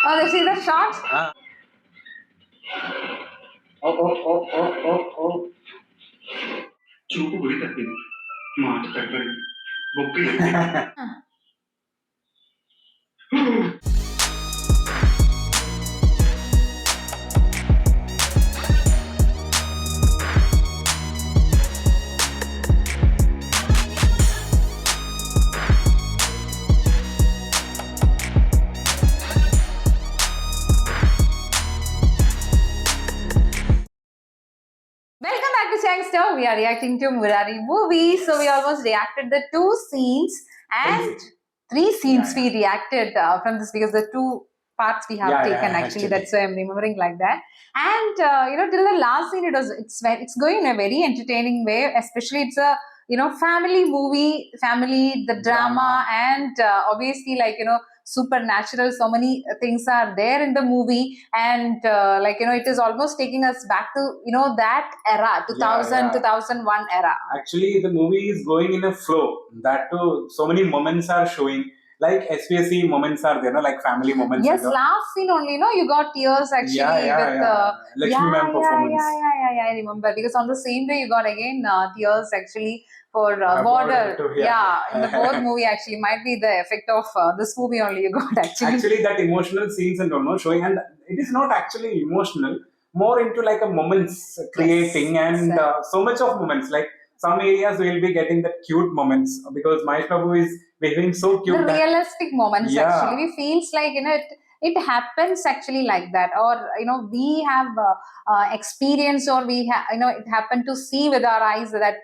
Oh, they see the shot? చూపు గురి తప్పింది, మాట తగ్గదు, బొక్క Welcome back to Changster. We are reacting to Murari movie. So we almost reacted the 2 scenes and 3 scenes we reacted from this because the 2 parts we have taken actually. That's why I'm remembering like that. And till the last scene, it's going in a very entertaining way. Especially it's a family movie, family the drama, and obviously supernatural. So many things are there in the movie, and it is almost taking us back to that era, 2001 era. Actually, the movie is going in a flow. That too, so many moments are showing. Like SPSC moments are there, no? Like family moments. Yes, last scene only, you got tears actually with Lakshmi ma'am performance. Yeah, I remember because on the same day you got again tears actually for border. Too, In the whole movie actually might be the effect of this movie only you got actually. Actually, that emotional scenes and all, no, showing, and it is not actually emotional, more into like a moments creating, and so much of moments. Like some areas we'll be getting that cute moments because Mahesh Babu is behaving so cute. The realistic moments actually, we feels like it happens actually like that, or we have experience, or we have it happened to see with our eyes that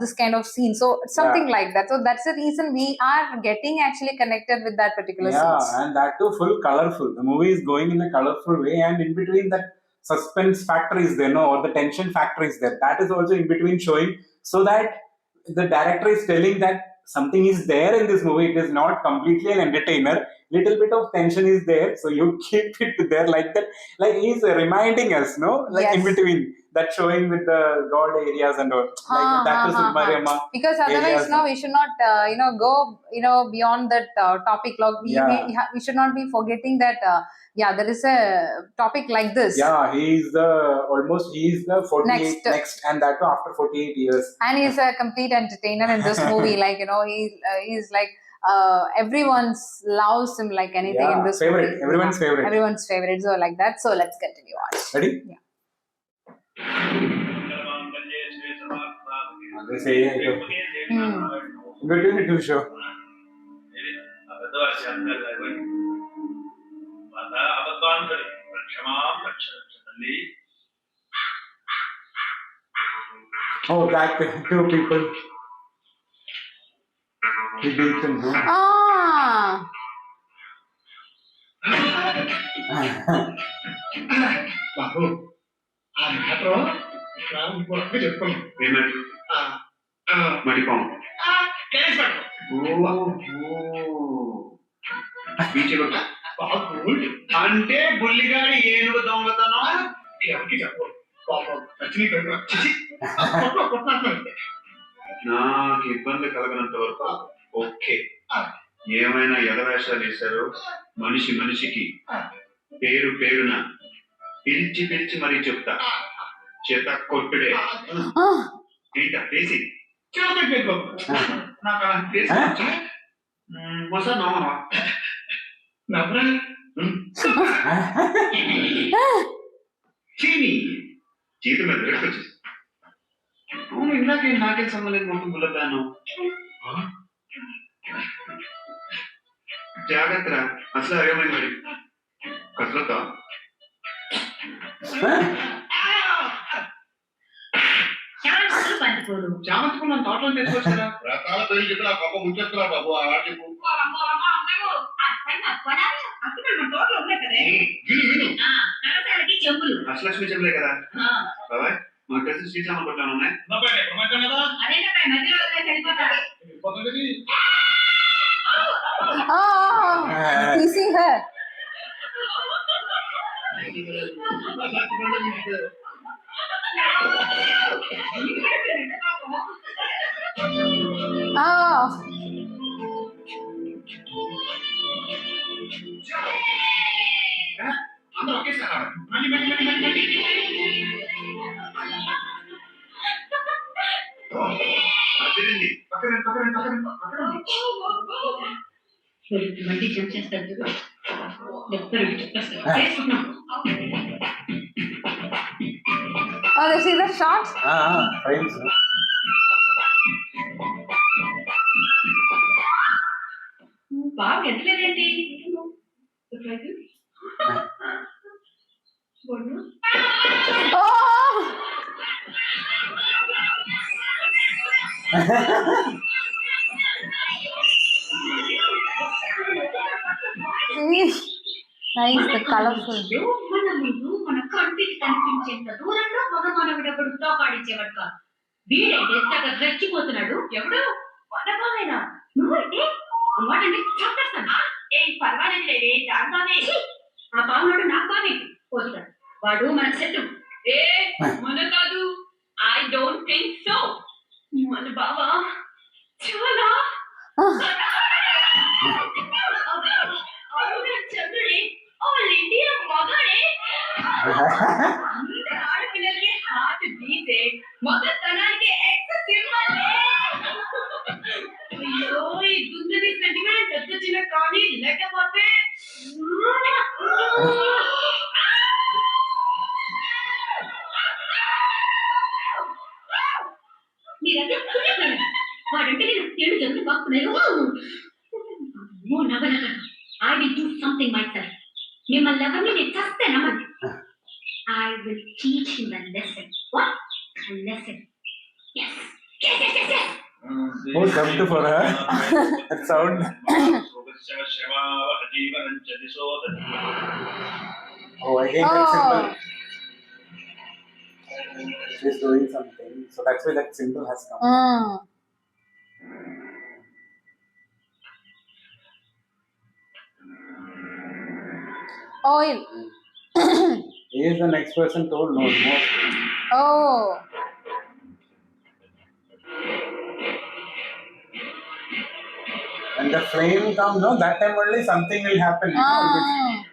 this kind of scene, so something like that. So that's the reason we are getting actually connected with that particular scenes. And that too full colorful. The movie is going in a colorful way, and in between that suspense factor is there, no, or the tension factor is there. That is also in between showing, so that the director is telling that something is there in this movie. It is not completely an entertainer. Little bit of tension is there, so you keep it there like that. Like he's reminding us, no, like in between that showing with the god areas and all. Like that is Mariamma. Because otherwise, no, we should not, go, beyond that topic. We should not be forgetting that. There is a topic like this. Yeah, he is the 48 next, and that too after 48 years. And he's a complete entertainer in this movie. He's like everyone's loves him like anything in this favorite. movie. Everyone's favorite. Everyone's favorite. So like that. So let's continue on. Ready? Yeah. They say good to show. Oh, that 2 people. He beats him. బాబు ఆ matter Ram కొరకు చెప్పుకున్నాం. ఏమంటారు? మడిపాము. అంటే బుల్లిగాడి ఏనుగు దొంగతనం ఎవరికి చెప్పు. పాపం నాకు ఇబ్బంది కలగనంత వరకు ఓకే. ఏమైనా ఎదవేషాలు వేశారు, మనిషి మనిషికి పేరు పేరున పిలిచి పిలిచి మరీ చెప్తా. చేత కొట్టుడే ఏంటా పేసి నాకు వసా నమ్మవా నవ్వరా చీని జీతం మీద వచ్చేసి. అవును, ఇందాకే నాకేం సంబంధం లేదు మొత్తం గుల్లదాను. జాగ్రత్త, అసలు అవేమైంది మరి కసరత చామంతుకున్న తోటలో తెచ్చుకొచ్చారా? రకాల పేరు చెప్పి నా గొప్ప ముంచేస్తున్నా బాబు. అలా చెప్పు. అష్టలక్ష్మి చెంబులే కదా బాబాయ్, మాకు తెలిసి శ్రీచామం కొట్టాను ఉన్నాయి. Teasing her. మళ్ళీ మళ్ళీ మళ్ళీ మళ్ళీ మళ్ళీ అదిరింది పక్కన పక్కన పక్కన పక్కన మళ్ళీ జంప్ చేస్తాడు చూడు. ఎప్పుడు చెప్పేస్తాడు. చేసుకున్నాం. Oh, they see the shots. Frames. బాగా ఎట్లేదండి Oh. Nice, the colorful. మన ముందు మన కంటికి కనిపించేంత దూరంలో మగ మానవుడెప్పుడు తోకాడించేవాడు కాదు. వీడైతే తెగ రెచ్చిపోతున్నాడు. ఎవడు పడబావేనా నువ్వైతే అమ్మాటంటే చంపేస్తాను. ఏం పర్వాలేదు లేవే దాంతానే. ఆ పావునాడు నాకు బావే పోతాడు. వాడు మన శత్రు. ఏ మన కాదు. I don't think so. మన బావా చాలా చంద్రుడే ఆల్ ఇండియా మగాడే. అందరు ఆడపిల్లలకి హార్ట్ బీటే మగతనానికి ఎక్స్ సింబల్. అయ్యో ఈ గుండెని సెంటిమెంట్ ఎంత చిన్న కానీ లేకపోతే మీరంతా కుళ్ళిపోయారు. వాడంటే నేను ఏడు జరుగుతూ బాగున్నాను. నవ్వనగ I will do something myself. మిమ్మల్ని ఎవరిని నేను చస్తే నమ్మను. I will teach him a lesson. What? A lesson. Yes. Yes, yes, yes, yes. Oh, dubbed for her. That sound. Oh, again that symbol. She's doing something, so that's why that symbol has come. Oil. He is the next person told no more. Oh. When the flame comes, no, that time only something will happen. You know, which-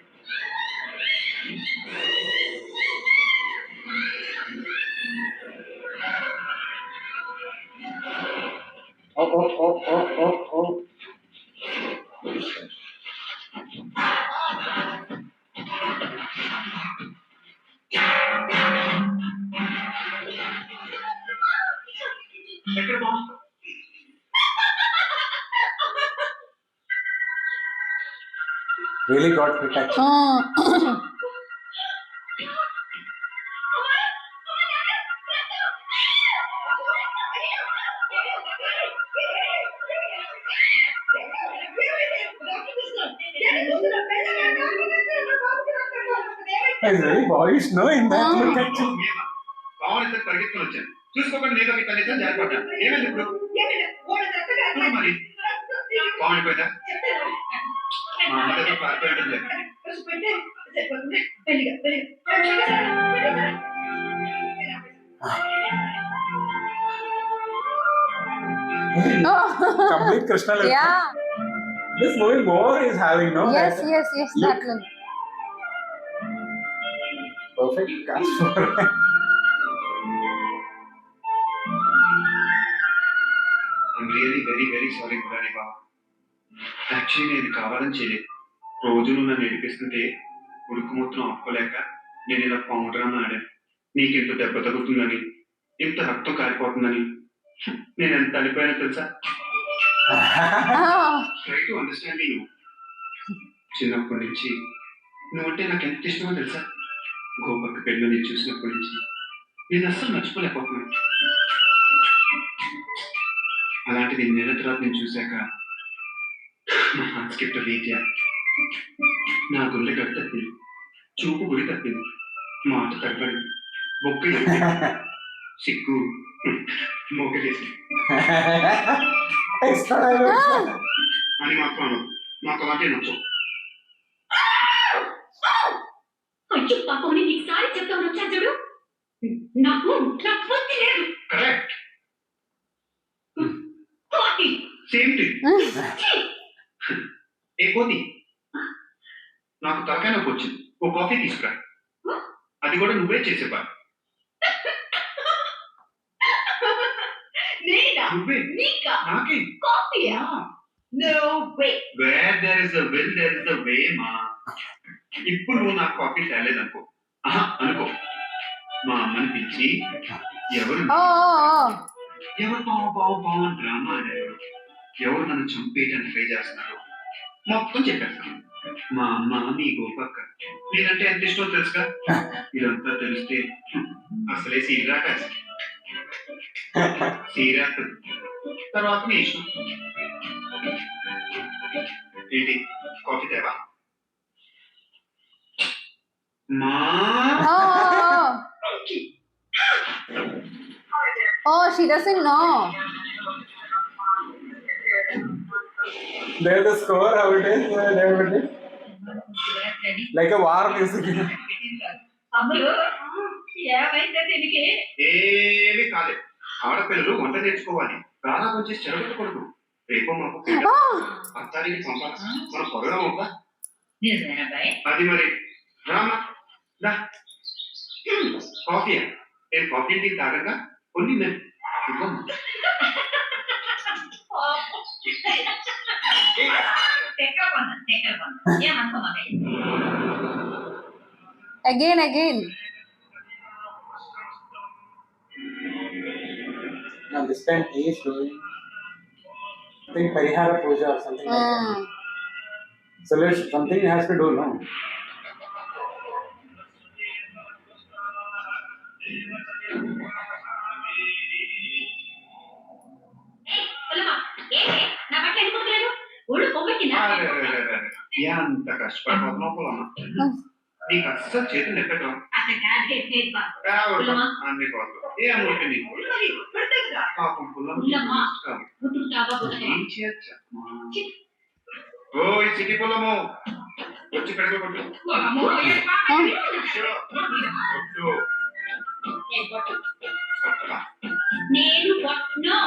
Oh. ఎక్కడ బాగు Really got hit actually. He's very boyish, no, in that look actually. Pawan ఇద్దరు పరిగెత్తుకుని వచ్చాను చూసుకోకుండా నేను ఇక్కడ లేక జారిపడ్డాను. ఏమైంది ఇప్పుడు చూడు మరి పవన్ అయిపోయిందా మా అమ్మ దగ్గర పారిపోయడం లేదు. Complete Krishna look. Yeah. This movie more is having, no? Yes, that yes, yes. That look. look. Perfect cast for I'm really very very sorry Murari Babu. Actually నేను కావాలని చేయలేదు. రోజు నువ్వు నన్ను ఏడిపిస్తుంటే ఉడుకు మొత్తం ఆపుకోలేక నేను ఇలా పౌండ్రామా ఆడాను. నీకు ఇంత దెబ్బ తగ్గుతుందని ఇంత రక్తం కారిపోతుందని నేను ఎంత అనిపోయానో తెలుసా. ట్రై టు అండర్స్టాండ్ మీ. చిన్నప్పటి నుంచి నువ్వంటే నాకు ఎంత ఇష్టమో తెలుసా. గోపక్క పెళ్ళి నేను చూసినప్పటి నుంచి నేను అస్సలు మర్చిపోలేకపోతున్నాను. అలాంటిది నెల తర్వాత నేను చూశాక నా హార్ట్ స్కిప్ రీత్యా నా గుండె గడి తప్పింది, చూపు గురి తప్పింది, మాట తగ్గబడింది, బొక్క సిగ్గు మోకలేసి extra dialogue. అని మాత్రం అనదు. నాకు అలాంటి నచ్చవు. అయ్యో పాపం నీకు సారి చెప్తాను వచ్చా చూడు. నాకు బుద్ధి లేదు. కరెక్ట్ కోతి. Same thing. ఏ కోతి నాకు తలకాయ నొప్పి వచ్చింది, ఓ కాఫీ తీసుకురా. అది కూడా నువ్వే చేసే పని. నేనా నువ్వే నీకా నాకే కాఫీయా no way where there is a will there is a way మా. ఇప్పుడు నువ్వు నాకు కాఫీ తేలేదనుకో, అనుకో, మా అమ్మని పిలిచి ఎవరు Oh. ఎవరు పావు పావు పావు అని డ్రామా ఆడారు, ఎవరు నన్ను చంపేయడానికి ట్రై చేస్తున్నారు మొత్తం చెప్పేస్తాను. మా అమ్మ నీ గోపక్క నేనంటే ఎంత ఇష్టం తెలుసుగా. ఇదంతా తెలిస్తే అసలే సీరాక సీరాక తర్వాత నీ ఇష్టం. ఏంటి కాఫీ తేవా మా? Oh. Oh, she doesn't know. There's the score, how it is, there it is. Like a war music. అమ్మలు ఏమైతే దీనికి ఏమీ కాలేదు. ఆడపిల్లలు వంట నేర్చుకోవాలి, గారాబం చేసి చెడగొట్టకూడదు. రేపు మాకు Oh. అత్తారికి పంపాలి, మనం పొగడం అవుతా. నిజమేనాబాయ్ అది మరి రామా దా కాఫీ. నేను కాఫీ టీ తాగక కొన్ని ఇవ్వమ్మా. చక్కెర కొన్నా ఏమనుకోమాబాయ్. Again. Now this time he is doing, I think, Parihara Puja or something like that. So something he has to do, no? నా బట్ట ఎందుకోలేదు ఒళ్ళు పొగట్టినా ఎంత కష్టపడిపోతున్నావు పొలమ్మా. నీకు అస్సలు చేతులు ఎక్కడం అసలు కాదే లేదు అన్ని కోట్లు ఏ అమ్ముంటే నీకు పాపం పుల్లమ్మా. ఏం చేయొచ్చా? ఓ ఈ సిటీ పొలము వచ్చి పెడక కొట్టు కొట్టరా? నేను కొట్టను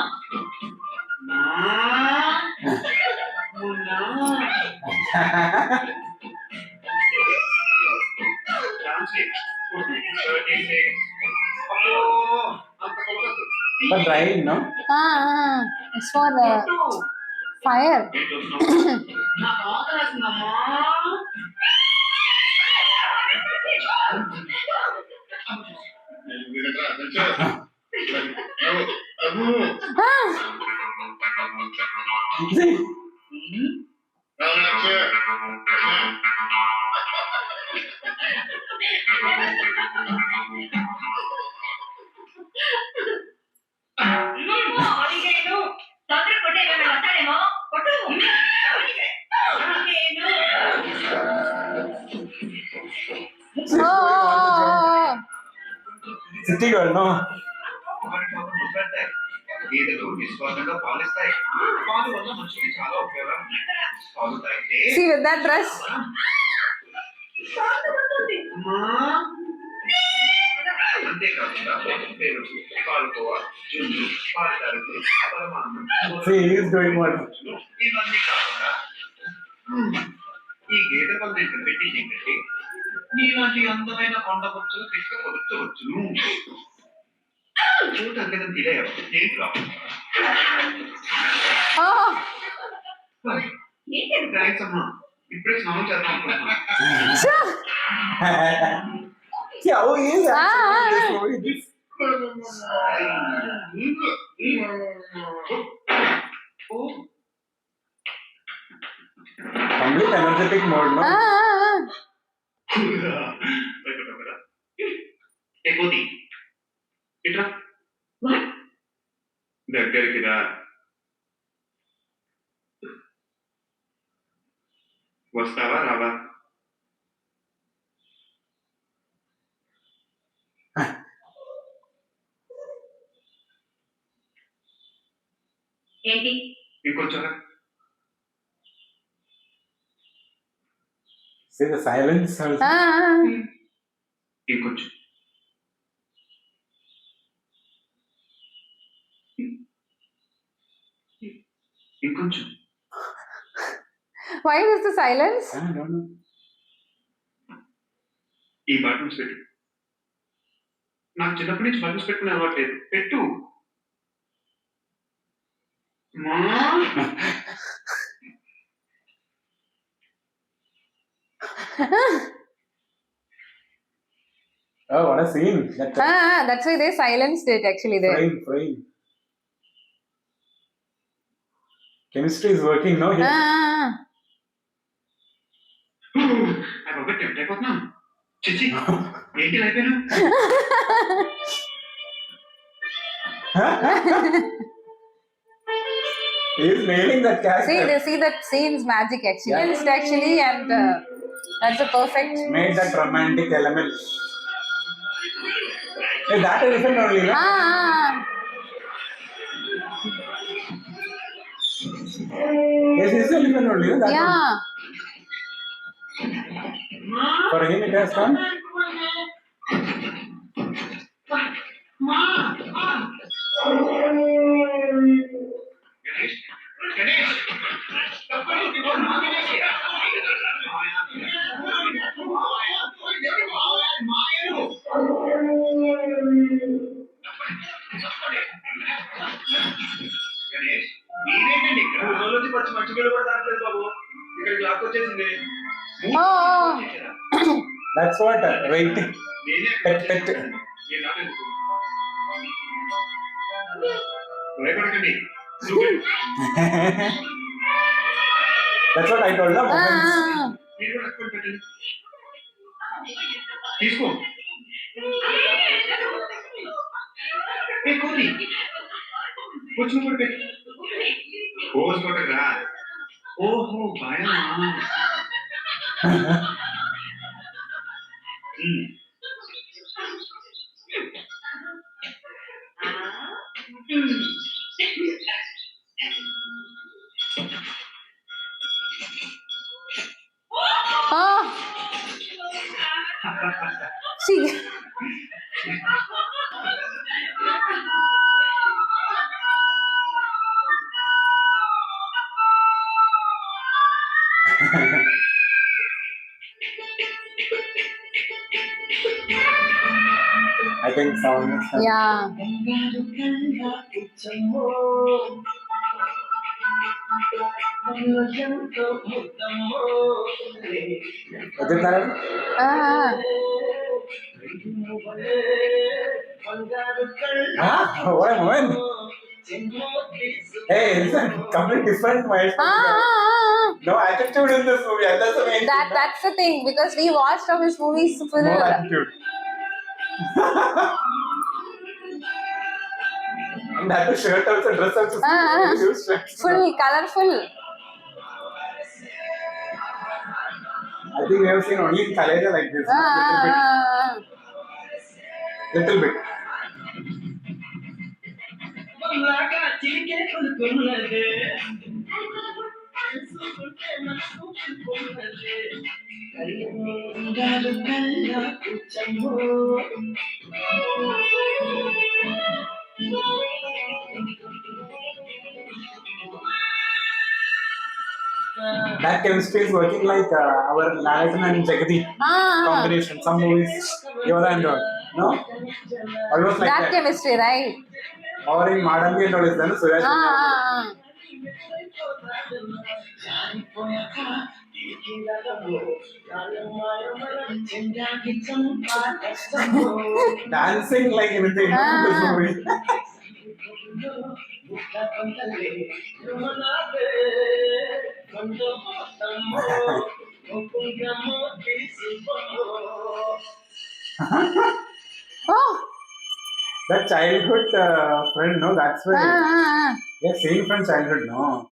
But drying, no? It's for fire. నాకు ఆకలేస్తుందమ్మా. అడిగాను తొందర కొట్టే ఏమైనా వస్తాడేమో కొట్టు Oh. City girl, no? గీతలు నిస్వార్థంగా పాలిస్తాయి. పాలు వల్ల మనిషికి చాలా ఉపయోగం. పాలు తాగితే See with that dress. అంతేకాకుండా పెరుగు, పాలకోవ, జున్ను, పాలతారుకు, పరమాన్నం, See, he is doing what? ఇవన్నీ కాకుండా ఈ గీత వల్ల నేను పెట్టి ఏంటంటే నీలాంటి అందమైన కొండ బొచ్చులు తీసుకువచ్చును. చూడలేదు తీరేయవు ఏంటి Oh. థ్యాంక్స్ అమ్మా. ఇప్పుడే స్నానం చేద్దాం అనుకుంటున్నా. Yeah, oh, he is Ah. actually this. Complete energetic mode, no? ఎక్కువ ఇట్లా దగ్గరికి రా. వస్తావా రావా? ఏంటి ఇంకొంచెం See the silence also. ఇంకొంచెం ఇంకొంచెం Why is the silence? I don't know. ఈ బటన్స్ పెట్టు. నాకు చిన్నప్పటి నుంచి బటన్స్ పెట్టుకునే అలవాట్లేదు. పెట్టు. మా Oh, what a scene. That That's why they silenced it actually there. frame. Chemistry is working, no? Here. Baba tempt అయిపోతున్నాం. చిచ్చి ఏంటి ఇలా అయిపోయాను? He's nailing that character. See that scene's magic actually. Yeah. Silenced actually, and that's a perfect. Made that romantic element. Hey, that elephant only, no? Yes, it's elephant only, no? That Yeah. one. For him, it has come. Ganesh Ganesh Ganesh మీరేంటండి ఇక్కడ రోజు పచ్చి మంచి నీళ్ళు కూడా తాగలేదు బాబు. ఇక్కడికి lock వచ్చేసింది. Oh. That's what. Wait. Pet. భయపడకండి. That's what I told them. మీరు కూడా రక్తం పెట్టండి. తీసుకో. ఏ కోతి వచ్చిన కూడా పెట్టు. పోజ్ కొట్టకరా. ఓహో భయమా. Oh. See. I think sound. Yeah. Is it that? What a moment. Hey, it's a completely different voice. No attitude in this movie. That's the main thing. That's the thing, because we watched all his movies full. No attitude. And that shirt also, dress also. Huge shirt. Full colorful. I think we have seen only Kaleja like this. Little bit. That chemistry is working like our Naratan and Jagadi combination. Some movies, Yoda and all. No? Almost like That that. chemistry, right? Or in Madangi and all is done. Suraj. Dancing like anything in this movie. Oh. That childhood friend, no? That's why. Yeah, same from childhood, no?